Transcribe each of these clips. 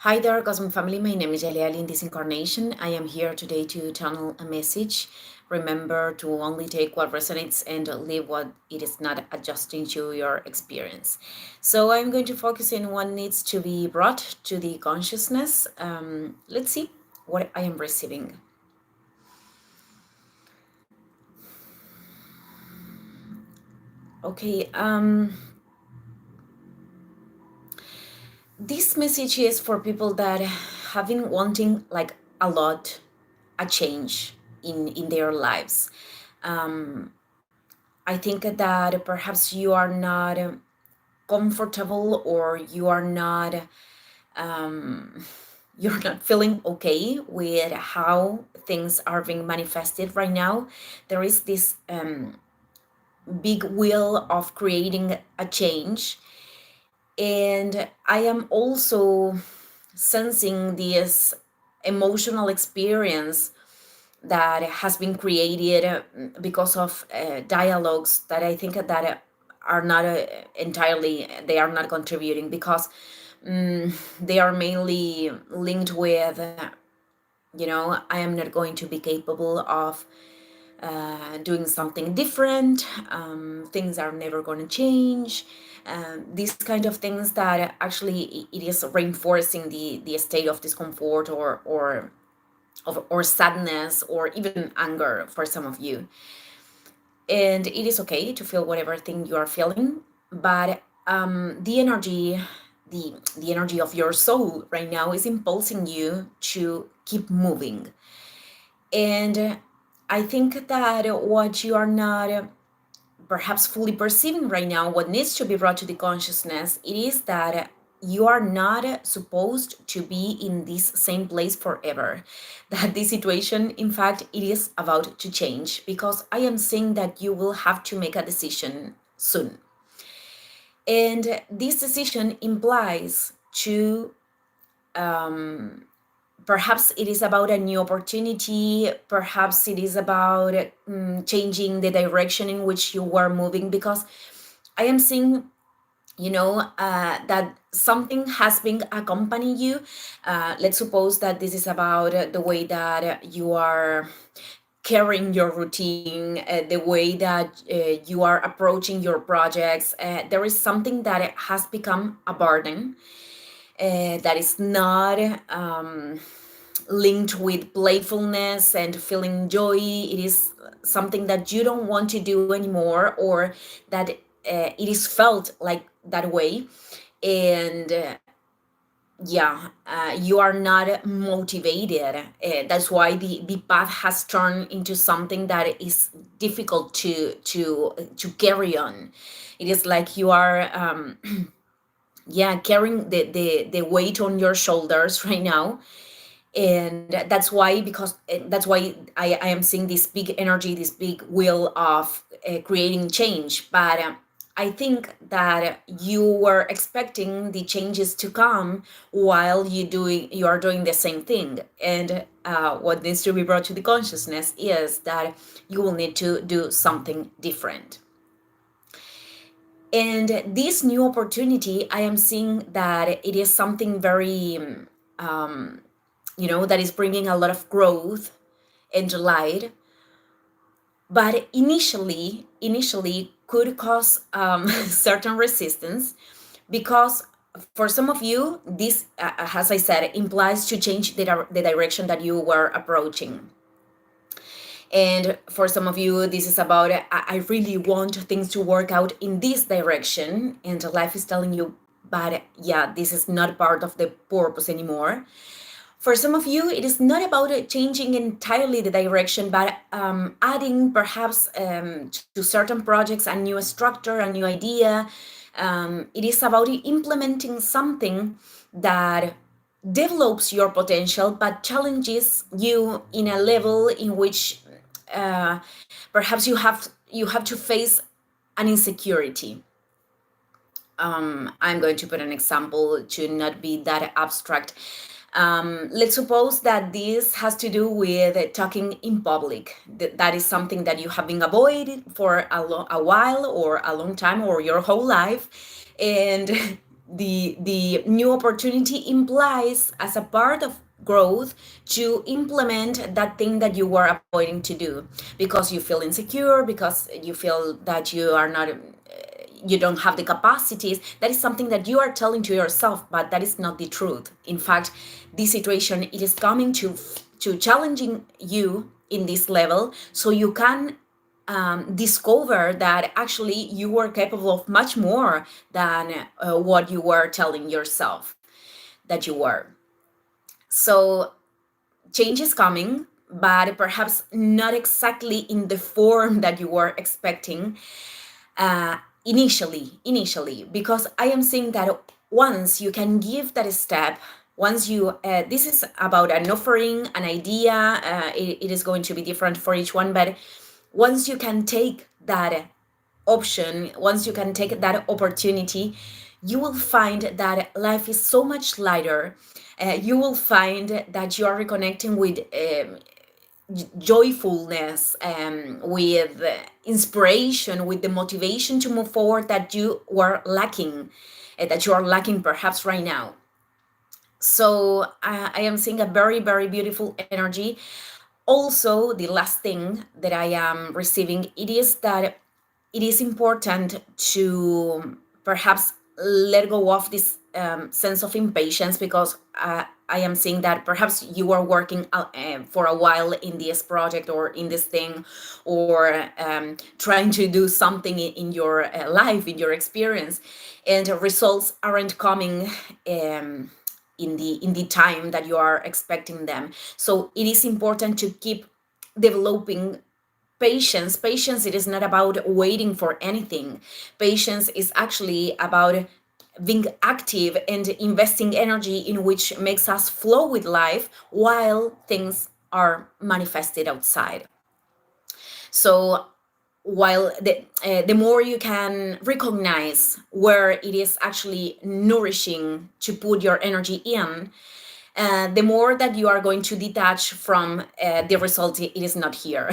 Hi there, Cosmic Family. My name is Yaliali. In this incarnation, I am here today to channel a message. Remember to only take what resonates and leave what it is not adjusting to your experience. So I'm going to focus on what needs to be brought to the consciousness. Let's see what I am receiving. Okay. This message is for people that have been wanting like a lot, a change in their lives. I think that perhaps you are not comfortable, or you are not you're not feeling okay with how things are being manifested right now. There is this big will of creating a change, and I am also sensing this emotional experience that has been created because of dialogues that I think that are not entirely, they are not contributing, because they are mainly linked with, I am not going to be capable of doing something different. Things are never going to change. These kind of things that actually it is reinforcing the state of discomfort, or sadness, or even anger for some of you. And it is okay to feel whatever thing you are feeling, but the energy of your soul right now is impulsing you to keep moving. And I think that what you are not perhaps fully perceiving right now, what needs to be brought to the consciousness, it is that you are not supposed to be in this same place forever. That this situation, in fact, it is about to change, because I am seeing that you will have to make a decision soon. And this decision implies to perhaps it is about a new opportunity, perhaps it is about changing the direction in which you were moving, because I am seeing, that something has been accompanying you. Let's suppose that this is about the way that you are carrying your routine, the way that you are approaching your projects. There is something that has become a burden, that is not linked with playfulness and feeling joy. It is something that you don't want to do anymore, or that it is felt like that way. And you are not motivated. That's why the path has turned into something that is difficult to carry on. It is like you are carrying the weight on your shoulders right now. And that's why I am seeing this big energy, this big will of creating change. But I think that you were expecting the changes to come while you are doing the same thing. And what needs to be brought to the consciousness is that you will need to do something different. And this new opportunity, I am seeing that it is something very that is bringing a lot of growth and light. But initially could cause certain resistance, because for some of you, this, as I said, implies to change the direction that you were approaching. And for some of you, this is about, I really want things to work out in this direction, and life is telling you, but yeah, this is not part of the purpose anymore. For some of you, it is not about changing entirely the direction, but adding perhaps to certain projects a new structure, a new idea. It is about implementing something that develops your potential, but challenges you in a level in which perhaps you have to face an insecurity. I'm going to put an example to not be that abstract. Let's suppose that this has to do with talking in public. That is something that you have been avoided for a while, or a long time, or your whole life. And the new opportunity implies, as a part of growth, to implement that thing that you were avoiding to do because you feel insecure, because you feel that you are not, you don't have the capacities. That is something that you are telling to yourself, but that is not the truth. In fact, this situation, it is coming to challenging you in this level, so you can discover that actually you were capable of much more than what you were telling yourself that you were. So change is coming, but perhaps not exactly in the form that you were expecting uh, initially, because I am seeing that once you can give that step, once you this is about an offering, an idea, it is going to be different for each one, but once you can take that option, once you can take that opportunity, you will find that life is so much lighter. You will find that you are reconnecting with joyfulness, with inspiration, with the motivation to move forward that you were lacking, that you are lacking perhaps right now. So I am seeing a very, very beautiful energy. Also, the last thing that I am receiving, it is that it is important to perhaps let go of this sense of impatience, because I am seeing that perhaps you are working for a while in this project or in this thing, or trying to do something in your life, in your experience, and results aren't coming in the time that you are expecting them. So it is important to keep developing patience. It is not about waiting for anything. Patience is actually about being active and investing energy in which makes us flow with life while things are manifested outside. So while the more you can recognize where it is actually nourishing to put your energy in, the more that you are going to detach from the result. It is not here.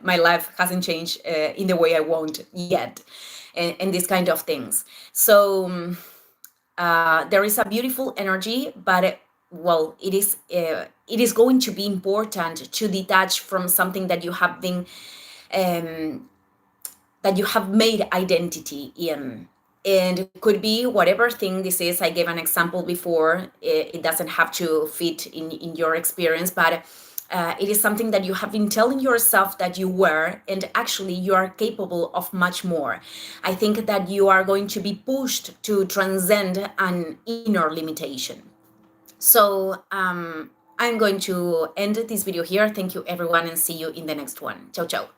My life hasn't changed in the way I want yet, and these kind of things. So there is a beautiful energy, but well, it is going to be important to detach from something that you have been um, that you have made identity in. And it could be whatever thing this is. I gave an example before. It doesn't have to fit in your experience, but it is something that you have been telling yourself that you were, and actually you are capable of much more. I think that you are going to be pushed to transcend an inner limitation. So I'm going to end this video here. Thank you, everyone, and see you in the next one. Ciao, ciao.